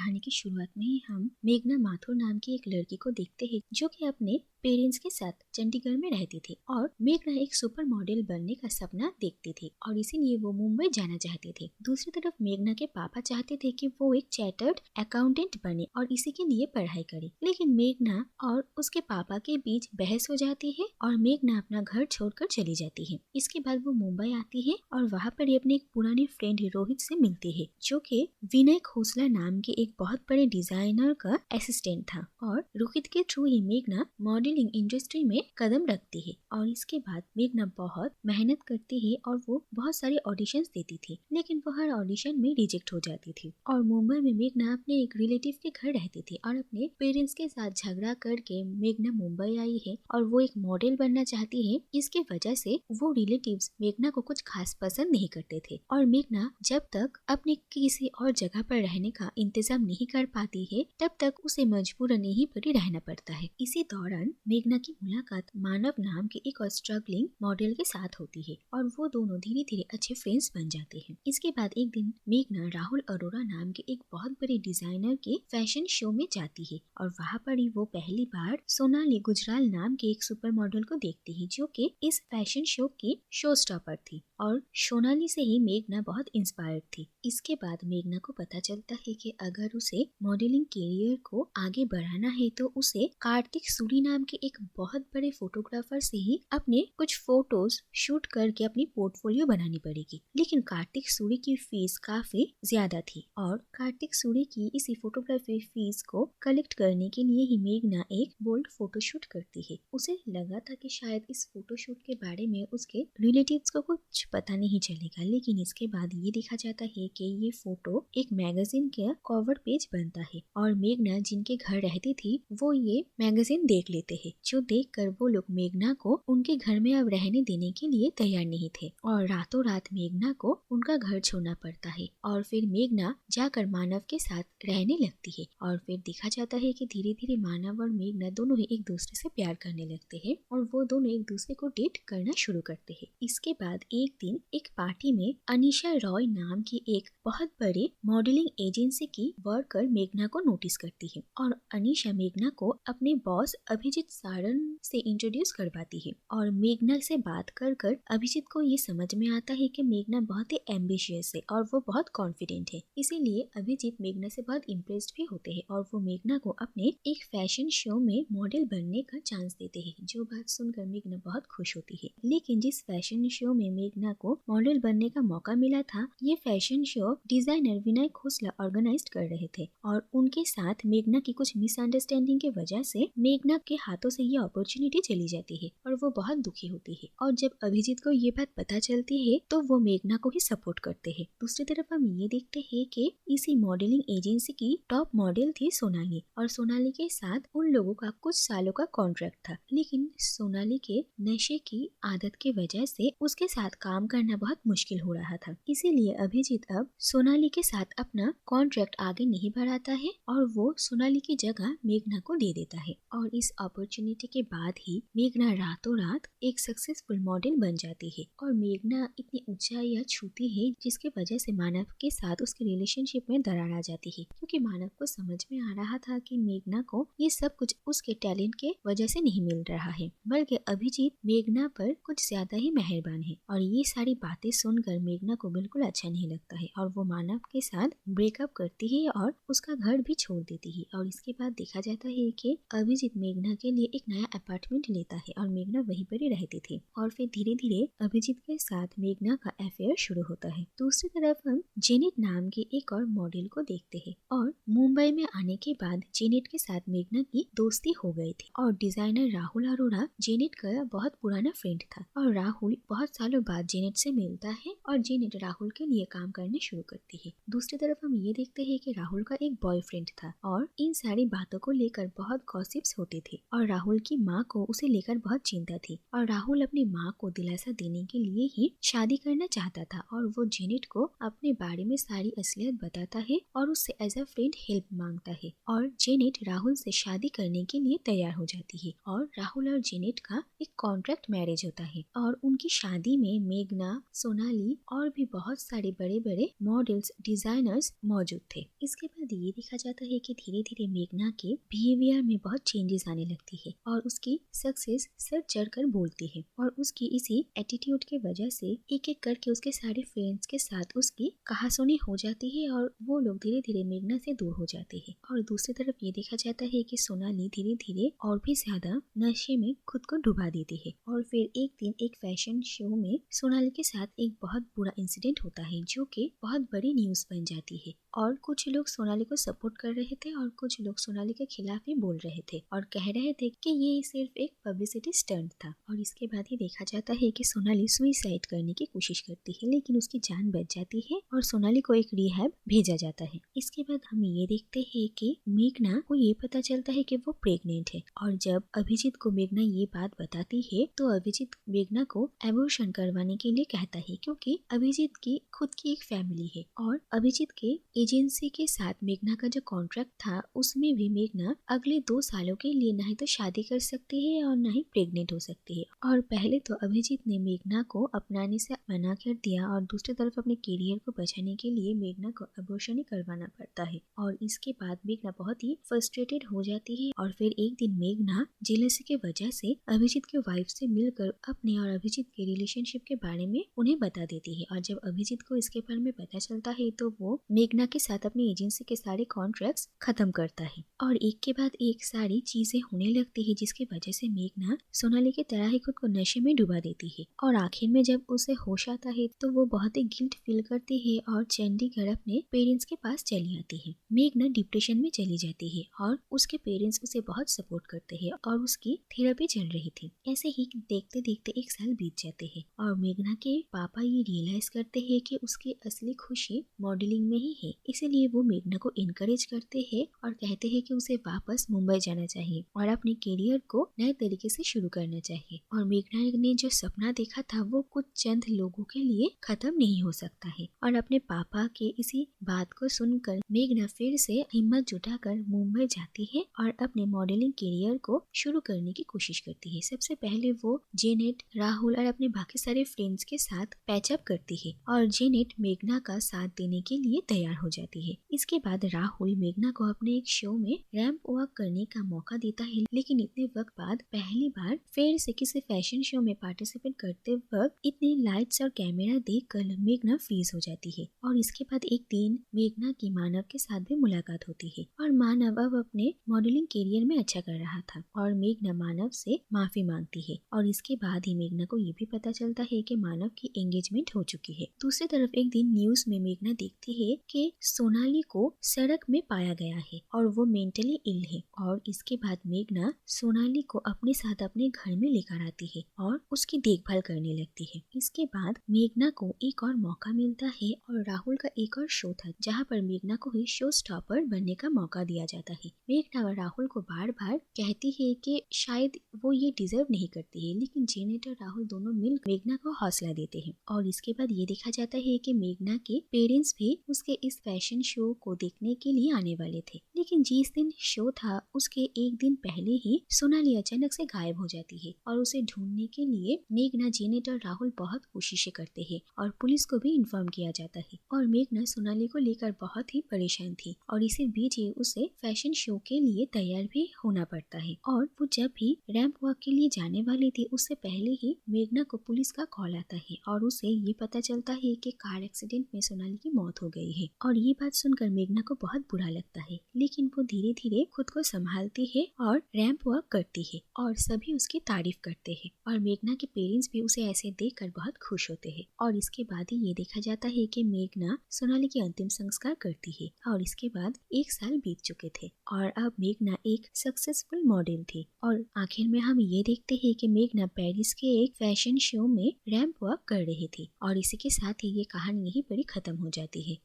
कहानी की शुरुआत में ही हम मेघना माथुर नाम की एक लड़की को देखते हैं जो कि अपने पेरेंट्स के साथ चंडीगढ़ में रहती थी और मेघना एक सुपर मॉडल बनने का सपना देखती थी और इसीलिए वो मुंबई जाना चाहती थी। दूसरी तरफ मेघना के पापा चाहते थे कि वो एक चार्टर्ड अकाउंटेंट बने और इसी के लिए पढ़ाई करे, लेकिन मेघना और उसके पापा के बीच बहस हो जाती है और मेघना अपना घर छोड़कर चली जाती है। इसके बाद वो मुंबई आती है और वहाँ पर अपने एक पुराने फ्रेंड रोहित से मिलती है जो कि विनय खोसला नाम के एक बहुत बड़े डिजाइनर का असिस्टेंट था और रोहित के थ्रू ही मेघना मॉडलिंग इंडस्ट्री में कदम रखती है। और इसके बाद मेघना बहुत मेहनत करती है और वो बहुत सारे ऑडिशंस देती थी, लेकिन वो हर ऑडिशन में रिजेक्ट हो जाती थी। और मुंबई में मेघना अपने एक रिलेटिव के घर रहती थी और अपने पेरेंट्स के साथ झगड़ा करके मेघना मुंबई आई है और वो एक मॉडल बनना चाहती है। इसके वजह से वो रिलेटिव्स मेघना को कुछ खास पसंद नहीं करते थे और मेघना जब तक अपने किसी और जगह पर रहने का इंतजाम नहीं कर पाती है तब तक उसे मजबूरन यहीं पर ही रहना पड़ता है। इसी दौरान मेघना की मुलाकात मानव नाम के एक और स्ट्रगलिंग मॉडल के साथ होती है और वो दोनों धीरे धीरे अच्छे फ्रेंड्स बन जाते हैं। इसके बाद एक दिन मेघना राहुल अरोरा नाम के एक बहुत बड़े डिजाइनर के फैशन शो में जाती है और वहाँ पर ही वो पहली बार सोनाली गुजराल नाम के एक सुपर मॉडल को देखती है जो कि इस फैशन शो की शो स्टॉपर थी और सोनाली से ही मेघना बहुत इंस्पायर्ड थी। इसके बाद मेघना को पता चलता है कि अगर उसे मॉडलिंग करियर को आगे बढ़ाना है तो उसे कार्तिक सूरी नाम के एक बहुत बड़े फोटोग्राफर से ही अपने कुछ फोटोज शूट करके अपनी पोर्टफोलियो बनानी पड़ेगी। लेकिन कार्तिक सूरी की फीस काफी ज्यादा थी और कार्तिक सूरी की इसी फोटोग्राफी फीस को कलेक्ट करने के लिए ही मेघना एक बोल्ड फोटोशूट करती है। उसे लगा था कि शायद इस फोटोशूट के बारे में उसके रिलेटिव्स को कुछ पता नहीं चलेगा, लेकिन इसके बाद ये देखा जाता है कि ये फोटो एक मैगजीन का कवर पेज बनता है और मेघना जिनके घर रहती थी वो ये मैगजीन देख लेते हैं, जो देखकर वो लोग मेघना को उनके घर में अब रहने देने के लिए तैयार नहीं थे और रातों रात मेघना को उनका घर छोड़ना पड़ता है और फिर मेघना जाकर मानव के साथ रहने लगती है। और फिर देखा जाता है कि धीरे धीरे मानव और मेघना दोनों ही एक दूसरे से प्यार करने लगते हैं और वो दोनों एक दूसरे को डेट करना शुरू करते हैं। इसके बाद एक दिन एक पार्टी में अनीशा रॉय नाम की एक बहुत बड़े मॉडलिंग एजेंसी की वर्कर मेघना को नोटिस करती है और अनीशा मेघना को अपने बॉस अभिजीत सारण से इंट्रोड्यूस करवाती है और मेघना से बात कर कर अभिजीत को ये समझ में आता है कि मेघना बहुत ही एम्बिशियस है और वो बहुत कॉन्फिडेंट है। इसीलिए अभिजीत मेघना से बहुत इम्प्रेस्ड भी होते हैं और वो मेघना को अपने एक फैशन शो में मॉडल बनने का चांस देते हैं। जो बात सुनकर मेघना बहुत खुश होती है, लेकिन जिस फैशन शो में मेघना को मॉडल बनने का मौका मिला था ये फैशन शो डिजाइनर विनय खोसला ऑर्गेनाइज कर रहे थे और उनके साथ मेघना की कुछ मिसअंडरस्टैंडिंग के वजह से मेघना के हाथों से ये अपॉर्चुनिटी चली जाती है और वो बहुत दुखी होती है। और जब अभिजीत को ये बात पता चलती है तो वो मेघना को ही सपोर्ट करते हैं। दूसरी तरफ हम ये देखते हैं कि इसी मॉडलिंग एजेंसी की टॉप मॉडल थी सोनाली और सोनाली के साथ उन लोगों का कुछ सालों का कॉन्ट्रैक्ट था, लेकिन सोनाली के नशे की आदत की वजह से उसके साथ काम करना बहुत मुश्किल हो रहा था। इसीलिए अभिजीत अब सोनाली के साथ अपना कॉन्ट्रैक्ट आगे नहीं बढ़ाता है और वो सोनाली की जगह मेघना को दे देता है और इस अपॉर्चुनिटी के बाद ही मेघना रातों रात एक सक्सेसफुल मॉडल बन जाती है और मेघना इतनी ऊंचाइयां छूती है जिसकी वजह से मानव के साथ उसके रिलेशनशिप में दरार आ जाती है, क्योंकि मानव को समझ में आ रहा था कि मेघना को ये सब कुछ उसके टैलेंट के वजह से नहीं मिल रहा है, बल्कि अभिजीत मेघना पर कुछ ज्यादा ही मेहरबान है। और ये सारी बातें सुनकर मेघना को बिल्कुल अच्छा नहीं लगता है और वो मानव के साथ ब्रेकअप करती है और उसका घर भी छोड़ देती है। और इसके बाद देखा जाता है कि अभिजीत मेघना के लिए एक नया अपार्टमेंट लेता है और मेघना वहीं पर ही रहती थी और फिर धीरे धीरे अभिजीत के साथ मेघना का अफेयर शुरू होता है। दूसरी तरफ हम जेनेट नाम के एक और मॉडल को देखते हैं और मुंबई में आने के बाद जेनेट के साथ मेघना की दोस्ती हो गई थी और डिजाइनर राहुल अरोड़ा जेनेट का बहुत पुराना फ्रेंड था और राहुल बहुत सालों बाद जेनेट से मिलता है और जेनेट राहुल के लिए काम करने शुरू करती है। दूसरी तरफ हम ये देखते हैं कि राहुल का एक बॉयफ्रेंड था और इन सारी बातों को लेकर बहुत गॉसिप्स होते थे और और राहुल की माँ को उसे लेकर बहुत चिंता थी और राहुल अपनी माँ को दिलासा देने के लिए ही शादी करना चाहता था और वो जेनेट को अपने बारे में सारी असलियत बताता है और उससे एज अ फ्रेंड हेल्प मांगता है और जेनेट राहुल से शादी करने के लिए तैयार हो जाती है और राहुल और जेनेट का एक कॉन्ट्रैक्ट मैरिज होता है और उनकी शादी में मेघना, सोनाली और भी बहुत सारे बड़े बड़े मॉडल्स, डिजाइनर्स मौजूद थे। इसके बाद ये देखा जाता है कि धीरे धीरे मेघना के बिहेवियर में बहुत चेंजेस आने लगती है और उसकी सक्सेस सर चढ़कर बोलती है और उसकी इसी एटीट्यूड के वजह से एक एक करके उसके सारे फ्रेंड्स के साथ उसकी कहासुनी हो जाती है और वो लोग धीरे धीरे मेघना से दूर हो जाते हैं। और दूसरी तरफ ये देखा जाता है कि सोनाली धीरे धीरे और भी ज्यादा नशे में खुद को डुबा देती है और फिर एक दिन एक फैशन शो में सोनाली के साथ एक बहुत बुरा इंसिडेंट होता है जो कि बहुत बड़ी न्यूज बन जाती है और कुछ लोग सोनाली को सपोर्ट कर रहे थे और कुछ लोग सोनाली के खिलाफ ही बोल रहे थे और कह रहे थे कि ये सिर्फ एक पब्लिसिटी स्टंट था। और इसके बाद ही देखा जाता है कि सोनाली सुसाइड करने की कोशिश करती है लेकिन उसकी जान बच जाती है और सोनाली को एक रिहैब भेजा जाता है। इसके बाद हम ये देखते हैं कि मेघना को ये पता चलता है कि वो प्रेग्नेंट है और जब अभिजीत को मेघना ये बात बताती है तो अभिजीत मेघना को एबॉर्शन करवाने के लिए कहता है क्योंकि अभिजीत की खुद की एक फैमिली है और अभिजीत के एजेंसी के साथ मेघना का जो कॉन्ट्रैक्ट था उसमें भी मेघना अगले 2 सालों के लिए नहीं तो शादी कर सकती है और न ही प्रेग्नेंट हो सकती है। और पहले तो अभिजीत ने मेघना को अपनाने से मना कर दिया और दूसरी तरफ अपने करियर को बचाने के लिए मेघना को एबॉर्शन ही करवाना पड़ता है और इसके बाद मेघना बहुत ही फ्रस्ट्रेटेड हो जाती है और फिर एक दिन मेघना जेलसी की वजह से अभिजीत की वाइफ से मिलकर अपने और अभिजीत के रिलेशनशिप के बारे में उन्हें बता देती है और जब अभिजीत को इसके बारे में पता चलता है तो वो मेघना के साथ अपनी एजेंसी के सारे कॉन्ट्रैक्ट्स खत्म करता है और एक के बाद एक सारी चीजें होने लगती है जिसकी वजह से मेघना सोनाली की तरह ही खुद को नशे में डुबा देती है और आखिर में जब उसे होश आता है तो वो बहुत ही गिल्ट फील करती है और चंडीगढ़ अपने पेरेंट्स के पास चली आती है। मेघना डिप्रेशन में चली जाती है और उसके पेरेंट्स उसे बहुत सपोर्ट करते हैं और उसकी थेरेपी चल रही थी। ऐसे ही देखते देखते 1 साल बीत जाते हैं और मेघना के पापा ये रियलाइज करते हैं कि उसकी असली खुशी मॉडलिंग में ही है, इसीलिए वो मेघना को इनकरेज करते हैं और कहते हैं कि उसे वापस मुंबई जाना चाहिए और अपने करियर को नए तरीके से शुरू करना चाहिए। और मेघना ने जो सपना देखा था वो कुछ चंद लोगों के लिए खत्म नहीं हो सकता है और अपने पापा के इसी बात को सुनकर मेघना फिर से हिम्मत जुटाकर मुंबई जाती है और अपने मॉडलिंग करियर को शुरू करने की कोशिश करती है। सबसे पहले वो जेनेट, राहुल और अपने बाकी सारे फ्रेंड्स के साथ पैचअप करती है और जेनेट मेघना का साथ देने के लिए तैयार हो जाती है। इसके बाद राहुल मेघना को अपने एक शो में रैंप वॉक करने का मौका देता है लेकिन इतने वक्त बाद पहली बार फिर से किसी फैशन शो में पार्टिसिपेट करते वक्त इतने लाइट्स और कैमरा देखकर मेघना फ्रीज हो जाती है। और इसके बाद एक दिन मेघना की मानव के साथ भी मुलाकात होती है और मानव अब अपने मॉडलिंग करियर में अच्छा कर रहा था और मेघना मानव से माफी मांगती है और इसके बाद ही मेघना को ये भी पता चलता है कि मानव की एंगेजमेंट हो चुकी है। दूसरी तरफ एक दिन न्यूज में मेघना देखती है कि सोनाली को सड़क में पाया गया है और वो मेंटली इल है और इसके बाद मेघना सोनाली को अपने साथ अपने घर में लेकर आती है और उसकी देखभाल करने लगती है। इसके बाद मेघना को एक और मौका मिलता है और राहुल का एक और शो था जहाँ पर मेघना को ही शो स्टॉपर बनने का मौका दिया जाता है। मेघना और राहुल को बार बार कहती है कि शायद वो ये डिजर्व नहीं करती है लेकिन जेनेट और राहुल दोनों मिल मेघना को हौसला देते हैं। और इसके बाद ये देखा जाता है कि मेघना के पेरेंट्स भी उसके इस फैशन शो को देखने के लिए आने वाले थे लेकिन जिस दिन शो था उसके एक दिन पहले ही सोनाली अचानक से गायब हो जाती है और उसे ढूंढने के लिए मेघना, जेनेट और राहुल बहुत कोशिशें करते हैं और पुलिस को भी इन्फॉर्म किया जाता है और मेघना सोनाली को लेकर बहुत ही परेशान थी और इसी बीच ही उसे फैशन शो के लिए तैयार भी होना पड़ता है। और वो जब भी रैंप वॉक के लिए जाने वाली थी उससे पहले ही मेघना को पुलिस का कॉल आता है और उसे ये पता चलता है कि कार एक्सीडेंट में सोनाली की मौत हो गई है। और ये बात सुनकर मेघना को बहुत बुरा लगता है लेकिन वो धीरे धीरे खुद को संभालती है और रैंप वॉक करती है और सभी उसकी तारीफ करते हैं और मेघना के पेरेंट्स भी उसे ऐसे देखकर बहुत खुश होते हैं। और इसके बाद ही ये देखा जाता है कि मेघना सोनाली की अंतिम संस्कार करती है और इसके बाद 1 साल बीत चुके थे और अब मेघना एक सक्सेसफुल मॉडल थी। और आखिर में हम ये देखते हैं कि मेघना पेरिस के एक फैशन शो में रैंप वॉक कर रही थी और इसी के साथ ही ये कहानी यहीं पर ही खत्म हो जाती है।